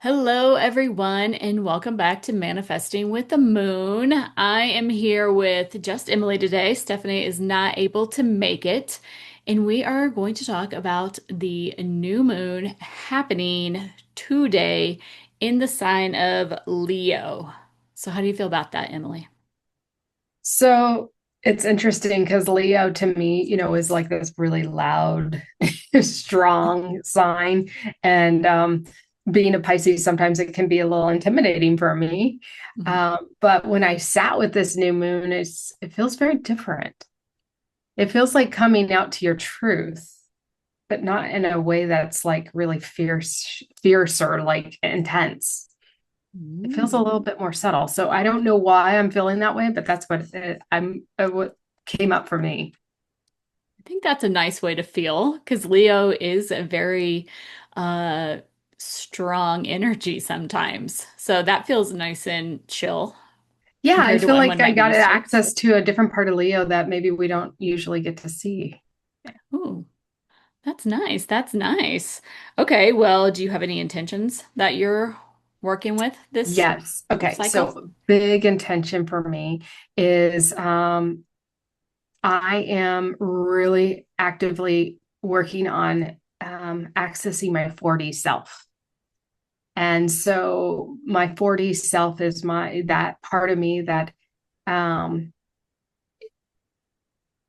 Hello, everyone, and welcome back to Manifesting with the Moon. I am here with just Emily today. Stephanie is not able to make it, and we are going to talk about the new moon happening today in the sign of Leo. So, how do you feel about that, Emily? So it's interesting because Leo to me, is like this really loud, strong sign. And being a Pisces, sometimes it can be a little intimidating for me. Mhm. But when I sat with this new moon, it feels very different. It feels like coming out to your truth, but not in a way that's like really fierce or like intense. It feels a little Mm. bit more subtle. So I don't know why I'm feeling that way, but that's what came up for me. I think that's a nice way to feel because Leo is a very uh strong energy sometimes. So that feels nice and chill Yeah, I compared to feel what like one I might be got used to. access to a different part of Leo that maybe we don't usually get to see. Ooh, that's nice. That's nice. Okay, well, do you have any intentions that you're working with this Yes. Okay. cycle? So big intention for me is I am really actively working on accessing my 4D self. And so my 4D self is that part of me that um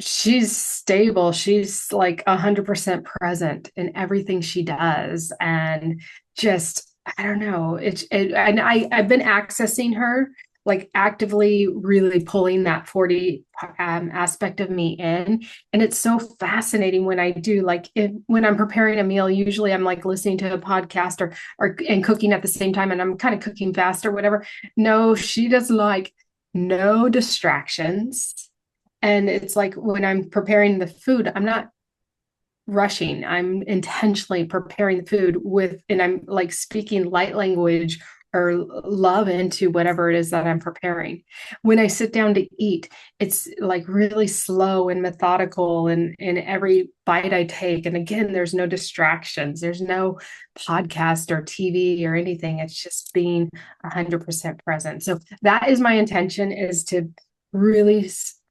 she's stable. She's like 100% present in everything she does. And just, I don't know. And I've been accessing her, like actively really pulling that 40 aspect of me in. And it's so fascinating when I do, like when I'm preparing a meal, usually I'm like listening to a podcast and cooking at the same time. And I'm kind of cooking fast or whatever. No, she does like no distractions, and it's like when I'm preparing the food, I'm not rushing. I'm intentionally preparing the food and I'm like speaking light language or love into whatever it is that I'm preparing. When I sit down to eat, it's like really slow and methodical and in every bite I take. And again, there's no distractions. There's no podcast or TV or anything. It's just being 100% present. So that is my intention, is to really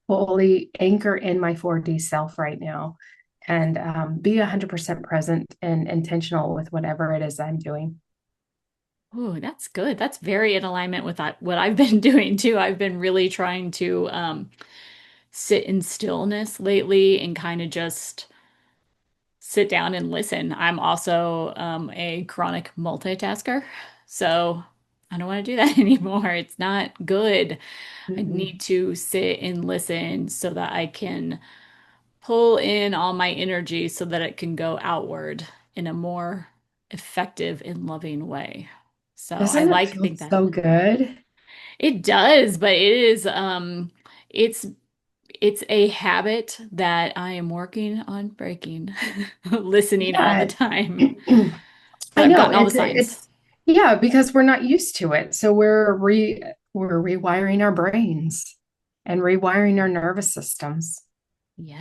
fully anchor in my 4D self right now and be 100% present and intentional with whatever it is I'm doing. Ooh, that's good. That's very in alignment with what I've been doing too. I've been really trying to sit in stillness lately and kind of just sit down and listen. I'm also a chronic multitasker, so I don't want to do that anymore. It's not good. I Mm-mm. need to sit and listen so that I can pull in all my energy so that it can go outward in a more effective and loving way. So I Doesn't it like feel think that so good? it does, but it is it's it's a habit that I am working on breaking, listening all the Yeah. time. But I I've know. gotten all the It's signs. it's yeah, because we're not used to it. So we're rewiring our brains and rewiring our nervous systems.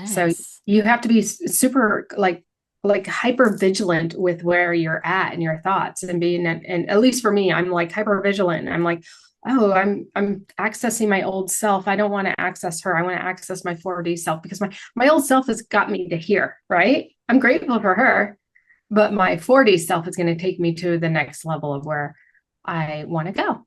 So Yes. you have to be super like hyper vigilant with where you're at and your thoughts, and and at least for me, I'm like hyper vigilant. I'm like, oh, I'm accessing my old self. I don't want to access her. I want to access my 4D self because my old self has got me to here, right? I'm grateful for her, but my 4D self is going to take me to the next level of where I want to go.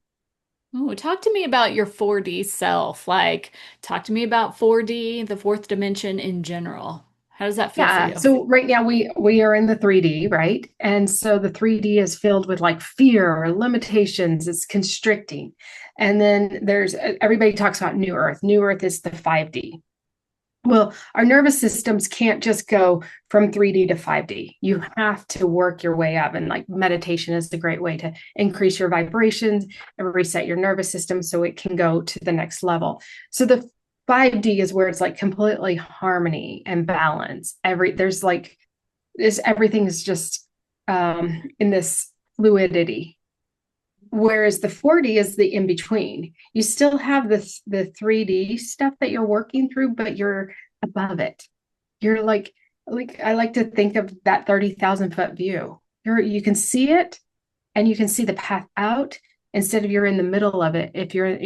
Oh, talk to me about your 4D self. Like, talk to me about 4D, the fourth dimension in general. How does that feel for Yeah. you? So right now we are in the 3D, right? And so the 3D is filled with like fear or limitations. It's constricting. And then there's everybody talks about New Earth. New Earth is the 5D. Well, our nervous systems can't just go from 3D to 5D. You have to work your way up. And like meditation is the great way to increase your vibrations and reset your nervous system so it can go to the next level. So the 5D is where it's like completely harmony and balance. There's like this everything is just in this fluidity. Whereas the 4D is the in between. You still have the 3D stuff that you're working through, but you're above it. You're like I like to think of that 30,000 foot view. You can see it, and you can see the path out instead of you're in the middle of it. If you're,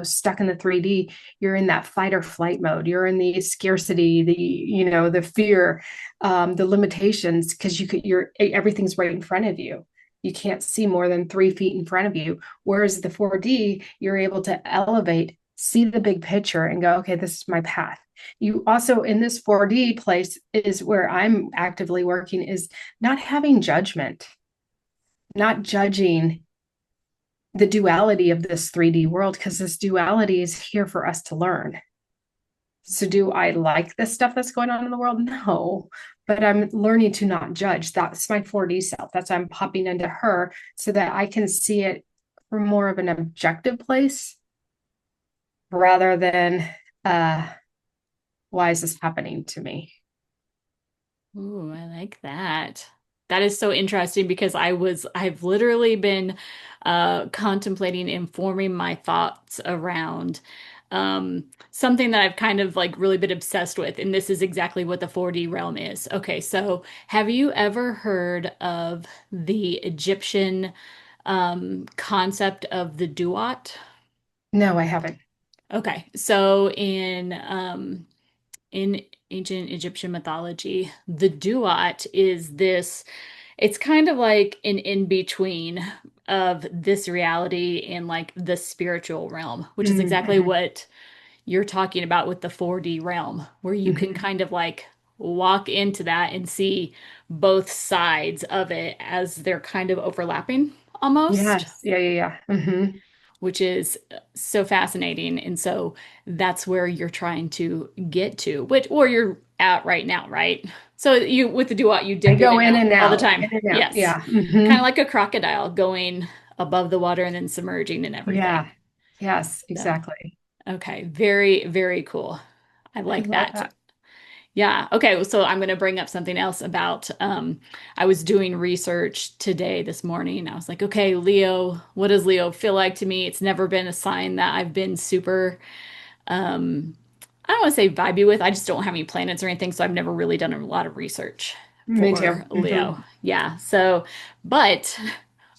stuck in the 3D, you're in that fight or flight mode. You're in the scarcity, the fear, the limitations, because everything's right in front of you. You can't see more than 3 feet in front of you. Whereas the 4D, you're able to elevate, see the big picture, and go, okay, this is my path. You also, in this 4D place, is where I'm actively working, is not having judgment, not judging the duality of this 3D world, because this duality is here for us to learn. So, do I like the stuff that's going on in the world? No, but I'm learning to not judge. That's my 4D self. That's why I'm popping into her so that I can see it from more of an objective place rather than, uh, why is this happening to me? Ooh, I like that. That is so interesting because I've literally been contemplating informing my thoughts around something that I've kind of like really been obsessed with, and this is exactly what the 4D realm is. Okay, so have you ever heard of the Egyptian concept of the duat? No, I haven't. Okay, so in ancient Egyptian mythology, the duat is this, it's kind of like an in-between of this reality and like the spiritual realm, which is exactly Mm-hmm. what you're talking about with the 4D realm, where you can Mm-hmm. kind of like walk into that and see both sides of it as they're kind of overlapping almost, Yes. Yeah, yeah, yeah. Mm-hmm. which is so fascinating. And so that's where you're trying to get to, which or you're at right now, right? So you with the duat, you I dip in go and in out and all the out, in time. and out. Yes. Yeah. Kind of Mm-hmm. like a crocodile going above the water and then submerging and Yeah. everything. Yes, So, exactly. okay, very, very cool. I I like love that. that. Yeah. Okay. So I'm going to bring up something else about, I was doing research today, this morning. I was like, okay, Leo, what does Leo feel like to me? It's never been a sign that I've been super, um, I don't want to say vibey with. I just don't have any planets or anything. So I've never really done a lot of research Me too. for Hmm. Leo. Yeah. So, but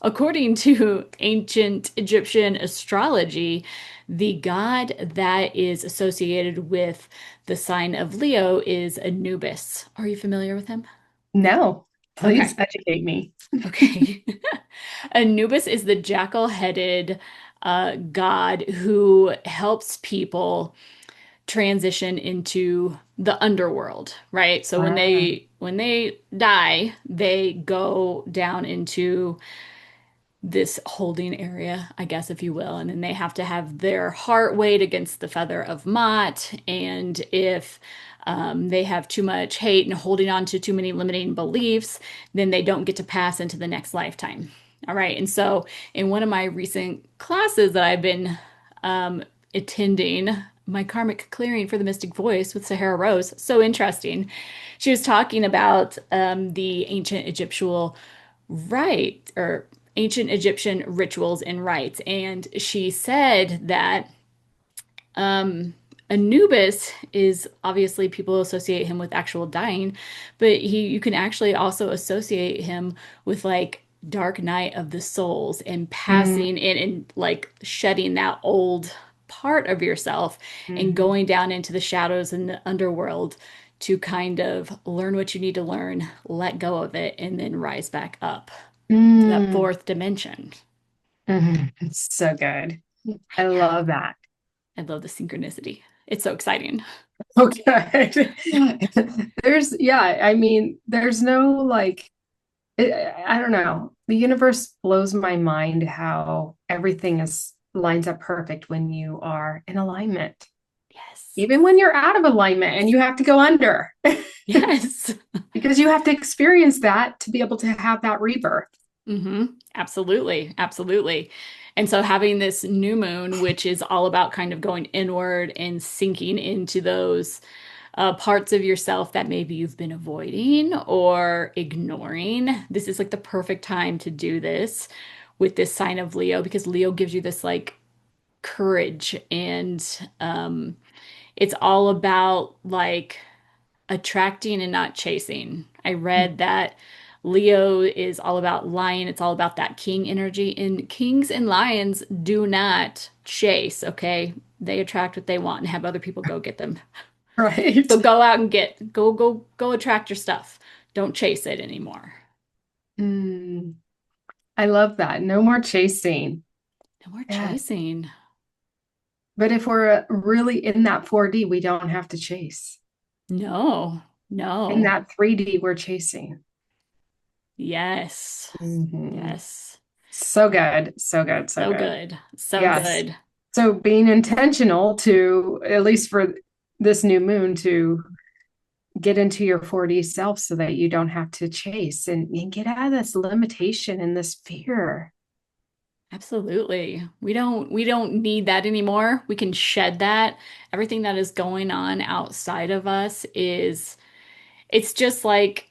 according to ancient Egyptian astrology, the god that is associated with the sign of Leo is Anubis. Are you familiar with him? No, Okay. please educate me. Okay. Anubis is the jackal-headed god who helps people transition into the underworld, right? So when Wow. they die, they go down into this holding area, I guess, if you will. And then they have to have their heart weighed against the feather of Mot. And if they have too much hate and holding on to too many limiting beliefs, then they don't get to pass into the next lifetime. All right. And so, in one of my recent classes that I've been um, attending, my karmic clearing for the mystic voice with Sahara Rose, so interesting. She was talking about the ancient Egyptian rite or ancient Egyptian rituals and rites. And she said that um, Anubis is obviously people associate him with actual dying, but you can actually also associate him with like dark night of the souls and Mm-hmm. passing in and like shedding that old part of yourself and going down into the shadows and the underworld to kind of learn what you need to learn, let go of it, and then rise back up to that Mm-hmm. fourth dimension. So good. I Yeah, love that. I love the synchronicity. It's so exciting. Okay. Yeah, I mean, there's no like, I don't know. The universe blows my mind how everything is lines up perfect when you are in alignment. Yes. Even when you're out of alignment and you have to go under, Yes. because you have to experience that to be able to have that rebirth. Absolutely. Absolutely. And so having this new moon, which is all about kind of going inward and sinking into those parts of yourself that maybe you've been avoiding or ignoring, this is like the perfect time to do this with this sign of Leo because Leo gives you this like courage and it's all about like attracting and not chasing. I read that Leo is all about lion. It's all about that king energy. And kings and lions do not chase, okay? They attract what they want and have other people go get them. Right. So go out and go attract your stuff. Don't chase it anymore. Mm, I love that. No more chasing. No more Yeah. chasing. But if we're really in that 4D, we don't have to chase. No, In no. that 3D, we're chasing. Yes. Mhm. Yes. So good. So good. So So good. good. So Yes. good. So being intentional to, at least for this new moon, to get into your 4D self so that you don't have to chase and get out of this limitation and this fear. Absolutely. We don't need that anymore. We can shed that. Everything that is going on outside of us is it's just like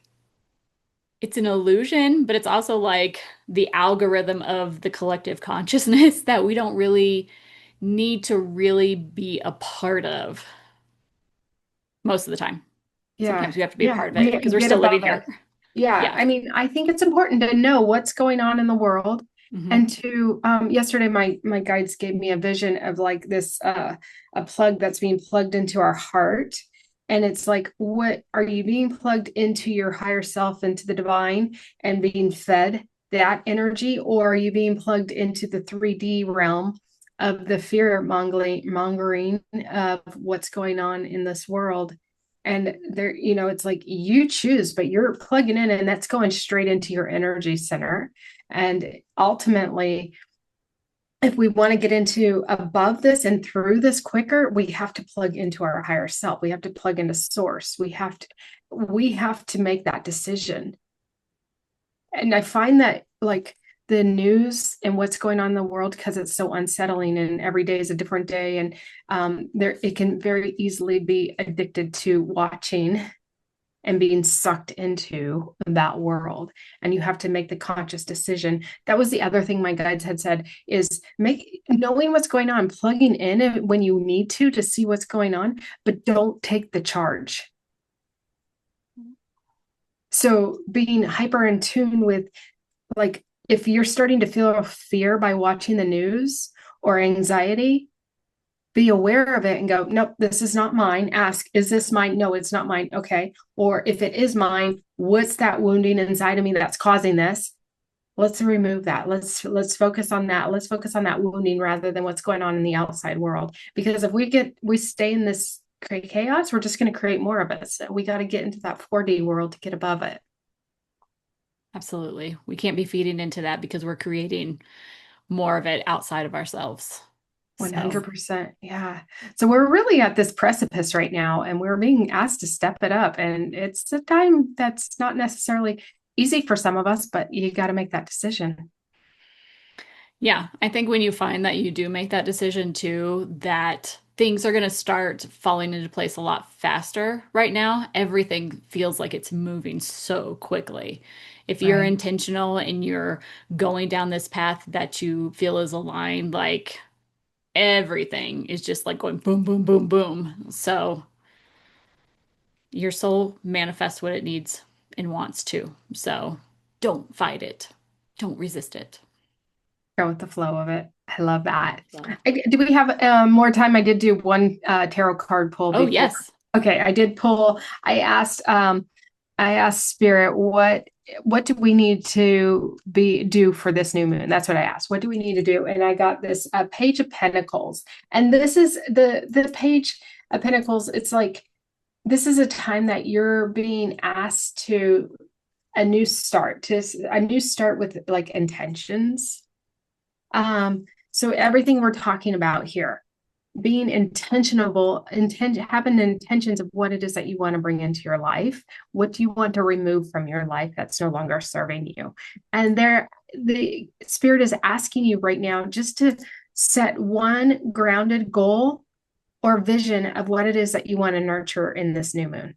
it's an illusion, but it's also like the algorithm of the collective consciousness that we don't really need to really be a part of most of the time. Yeah. Sometimes we have to be a Yeah. part of it because we're Get still living above it. here. Yeah. Yeah. I mean, I think it's important to know what's going on in the world. Hmm. And to yesterday my guides gave me a vision of like this a plug that's being plugged into our heart. And it's like, what are you being plugged into your higher self, into the divine and being fed that energy, or are you being plugged into the 3D realm of the fear mongering of what's going on in this world? And there, it's like you choose, but you're plugging in and that's going straight into your energy center. And ultimately, if we want to get into above this and through this quicker, we have to plug into our higher self. We have to plug into source. We have to make that decision. And I find that like the news and what's going on in the world, because it's so unsettling and every day is a different day, and there it can very easily be addicted to watching and being sucked into that world. And you have to make the conscious decision. That was the other thing my guides had said, is make knowing what's going on, plugging in when you need to see what's going on, but don't take the charge. So being hyper in tune with, like, if you're starting to feel fear by watching the news or anxiety, be aware of it and go, nope, this is not mine. Ask, is this mine? No, it's not mine. Okay. Or if it is mine, what's that wounding inside of me that's causing this? Let's remove that. Let's focus on that. Let's focus on that wounding rather than what's going on in the outside world. Because if we stay in this chaos, we're just going to create more of it. So we got to get into that 4D world to get above it. Absolutely. We can't be feeding into that because we're creating more of it outside of ourselves. So, 100%. Yeah. So we're really at this precipice right now, and we're being asked to step it up. And it's a time that's not necessarily easy for some of us, but you got to make that decision. yeah, I think when you find that you do make that decision too, that things are going to start falling into place a lot faster. Right now, everything feels like it's moving so quickly. If you're Right. intentional and you're going down this path that you feel is aligned, like everything is just like going boom, boom, boom, boom. So your soul manifests what it needs and wants to. So don't fight it. Don't resist it. Go with the flow of it. I love that. So, Do we have more time? I did do one tarot card pull oh, before. yes. Okay, I did pull. I asked Spirit, what do we need to be do for this new moon? That's what I asked. What do we need to do? And I got this Page of Pentacles, and this is the Page of Pentacles. It's like this is a time that you're being asked to a new start with like intentions. So everything we're talking about here, being having intentions of what it is that you want to bring into your life. What do you want to remove from your life that's no longer serving you? And the spirit is asking you right now just to set one grounded goal or vision of what it is that you want to nurture in this new moon.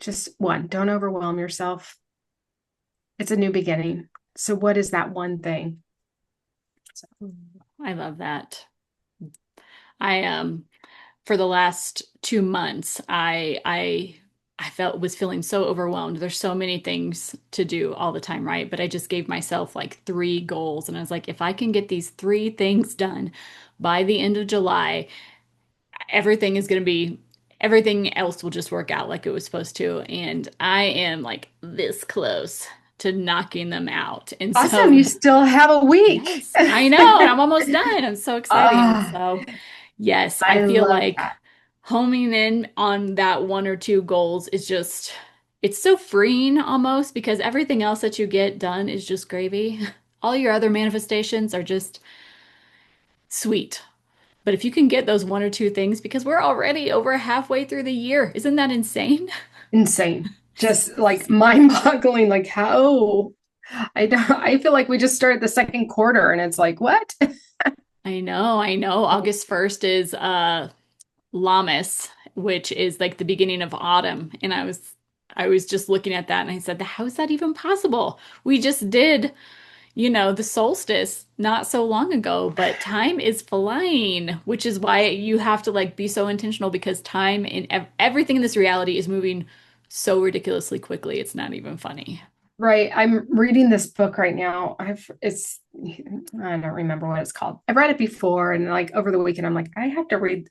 Just one. Don't overwhelm yourself. It's a new beginning. So what is that one thing? So, I love that. I for the last 2 months, I I felt was feeling so overwhelmed. There's so many things to do all the time, right? But I just gave myself like three goals. And I was like, if I can get these three things done by the end of July, everything is going to be, everything else will just work out like it was supposed to. And I am like this close to knocking them out. And Awesome. so, You still have a week. yes, I know. And I'm almost done. I'm so exciting. Ah, So, yes, I I feel love like that. homing in on that one or two goals is just, it's so freeing almost because everything else that you get done is just gravy. All your other manifestations are just sweet. But if you can get those one or two things, because we're already over halfway through the year, isn't that insane? Insane. Just like Crazy. mind-boggling, like how I feel like we just started the second quarter and it's like, what? I know, I know. August 1st is Lammas, which is like the beginning of autumn. And I was just looking at that and I said, how is that even possible? We just did, the solstice not so long ago, but time is flying, which is why you have to like be so intentional because time in everything in this reality is moving so ridiculously quickly. It's not even funny. Right. I'm reading this book right now. I don't remember what it's called. I've read it before and like over the weekend I'm like, I have to read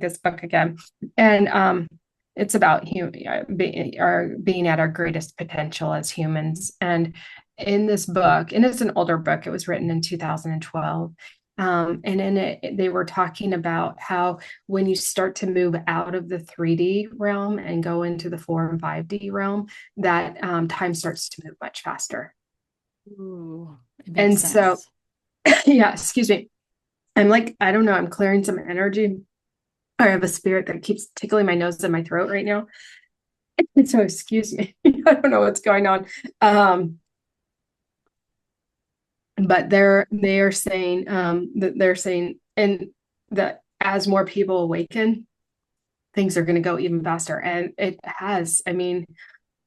this book again. And it's about being at our greatest potential as humans. And in this book, and it's an older book, it was written in 2012. And in it, they were talking about how when you start to move out of the 3D realm and go into the 4 and 5D realm, that time starts to move much faster. Ooh, it makes And so, sense. yeah, excuse me. I'm like, I don't know, I'm clearing some energy. I have a spirit that keeps tickling my nose and my throat right now. And so, excuse me. I don't know what's going on. Um, but they are saying that they're saying and that as more people awaken, things are going to go even faster. And it has. I mean,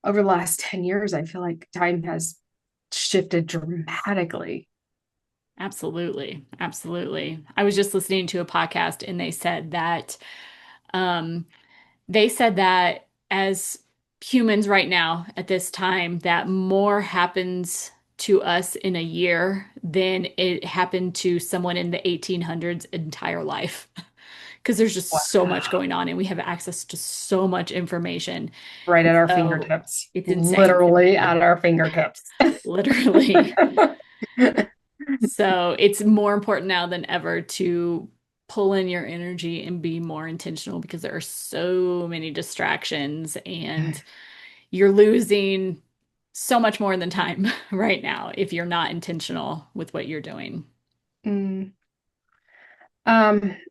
over the last 10 years, I feel like time has shifted dramatically. Absolutely. Absolutely. I was just listening to a podcast and um, they said that as humans right now at this time, that more happens to us in a year than it happened to someone in the 1800s entire life. Because there's just so much Wow. going on and we have access to so much information. Right at our So fingertips, it's insane, literally at our fingertips. literally. So it's more important now than ever to pull in your energy and be more intentional because there are so many distractions and you're losing so much more than time right now if you're not intentional with what you're doing. Mm.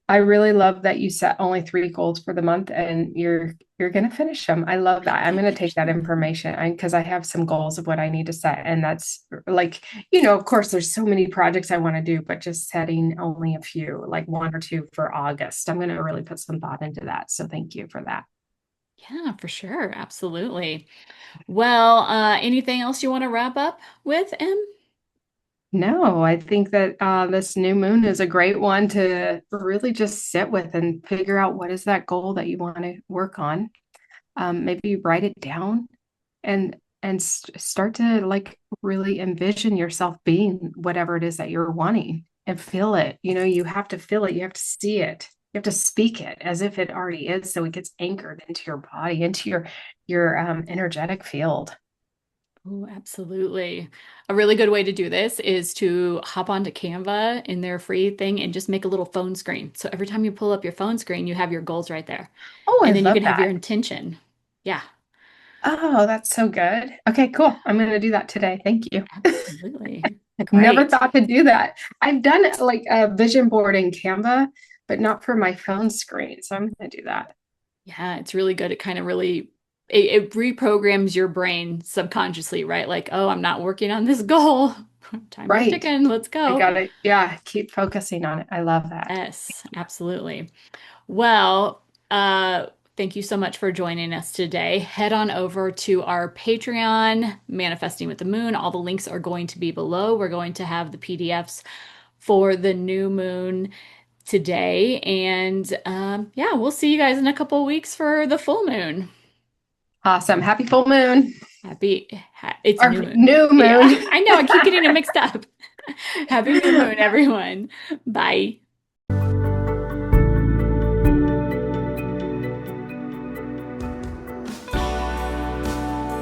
I really love that you set only 3 goals for the month and you're gonna finish them. I love I'm that. I'm gonna gonna finish take that them. information because I have some goals of what I need to set. And that's like, of course, there's so many projects I want to do, but just setting only a few, like one or two for August. I'm gonna really put some thought into that. So thank you for that. Yeah, for sure. Absolutely. Well, anything else you want to wrap up with, Em? No, I think that this new moon is a great one to really just sit with and figure out what is that goal that you want to work on. Maybe write it down and start to like really envision yourself being whatever it is that you're wanting and feel it. You have to feel it, you have to see it, you have to speak it as if it already is, so it gets anchored into your body, into your energetic field. Oh, absolutely. A really good way to do this is to hop onto Canva in their free thing and just make a little phone screen. So every time you pull up your phone screen, you have your goals right there. Oh, I And then you love can have your that. intention. Yeah, Oh, that's so good. Okay, cool. I'm going to do that today. Thank you. absolutely. Never Great. thought to do that. I've done like a vision board in Canva, but not for my phone screen. So I'm going to do that. Yeah, it's really good. It kind of really it reprograms your brain subconsciously, right? Like, oh, I'm not working on this goal. Time's Right. ticking. Let's I go. got it. Yeah, keep focusing on it. I love that. Yes, absolutely. Well, thank you so much for joining us today. Head on over to our Patreon, Manifesting with the Moon. All the links are going to be below. We're going to have the PDFs for the new moon today. And yeah, we'll see you guys in a couple of weeks for the full moon. Awesome. Happy full moon It's or new moon. new Yeah, moon. I know. I keep getting it mixed up. Happy new moon, everyone. Bye.